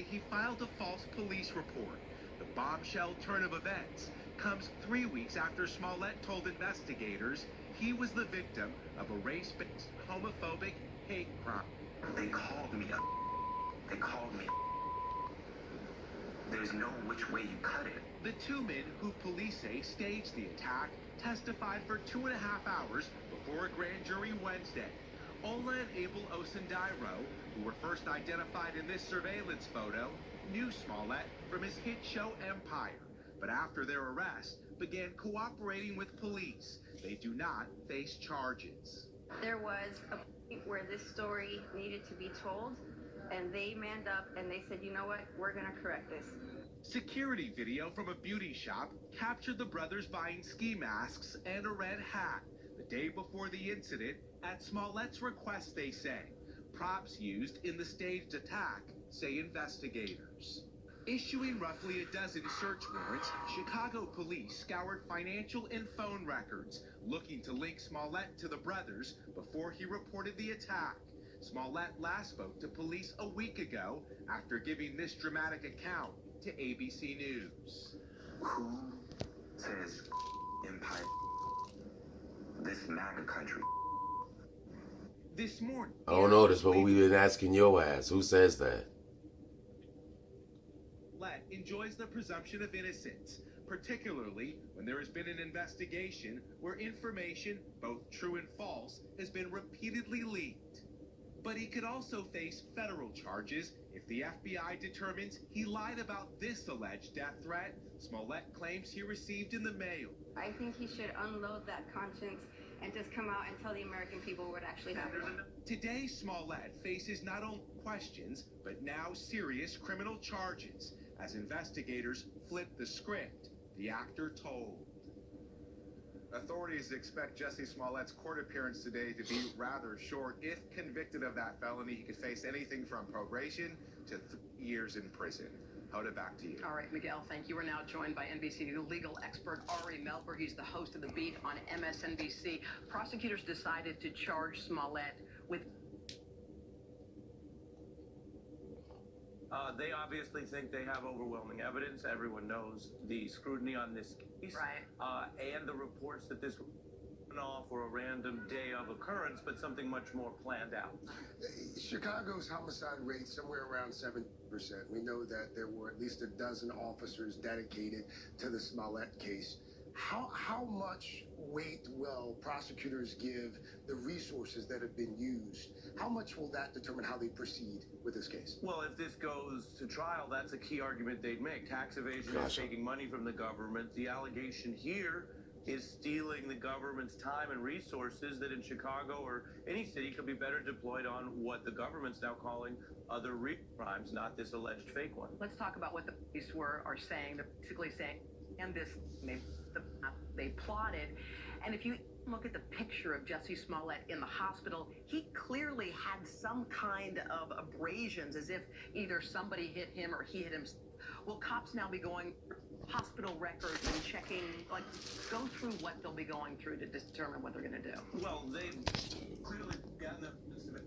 He filed a false police report. The bombshell turn of events comes 3 weeks after Smollett told investigators he was the victim of a race-based homophobic hate crime. They called me a. They called me. There's no which way you cut it. The two men who police say staged the attack testified for 2.5 hours before a grand jury Wednesday. Ola and Abel Osundairo, who were first identified in this surveillance photo, knew Smollett from his hit show Empire, but after their arrest, began cooperating with police. They do not face charges. There was a point where this story needed to be told, and they manned up and they said, you know what, we're going to correct this. Security video from a beauty shop captured the brothers buying ski masks and a red hat the day before the incident at Smollett's request, they say. Props used in the staged attack, say investigators. Issuing roughly a dozen search warrants, Chicago police scoured financial and phone records, looking to link Smollett to the brothers before he reported the attack. Smollett last spoke to police a week ago after giving this dramatic account to ABC News. Who says Empire? This MAGA country. This morning. I don't know this, but we've been asking your ass. Who says that? Smollett enjoys the presumption of innocence, particularly when there has been an investigation where information, both true and false, has been repeatedly leaked. But he could also face federal charges if the FBI determines he lied about this alleged death threat Smollett claims he received in the mail. I think he should unload that conscience and just come out and tell the American people what actually happened. Today, Smollett faces not only questions, but now serious criminal charges as investigators flip the script the actor told. Authorities expect Jussie Smollett's court appearance today to be rather short. If convicted of that felony, he could face anything from probation to 3 years in prison. Hoda, back to you. All right, Miguel, thank you. We're now joined by NBC legal expert Ari Melber. He's the host of The Beat on MSNBC. Prosecutors decided to charge Smollett with... They obviously think they have overwhelming evidence. Everyone knows the scrutiny on this case. Right. And the reports that this went off for a random day of occurrence, but something much more planned out. Chicago's homicide rate somewhere around 7%. We know that there were at least a dozen officers dedicated to the Smollett case. How much weight will prosecutors give the resources that have been used? How much will that determine how they proceed with this case? Well, if this goes to trial, that's a key argument they'd make. Tax evasion is taking money from the government. The allegation here is stealing the government's time and resources that in Chicago or any city could be better deployed on what the government's now calling other crimes, not this alleged fake one. Let's talk about what the police are saying. They're basically saying, and this, they plotted. And if you look at the picture of Jussie Smollett in the hospital, he clearly had some kind of abrasions, as if either somebody hit him or he hit him. Will cops now be going through hospital records and checking, like, go through what they'll be going through to determine what they're going to do? Well, they've clearly gotten the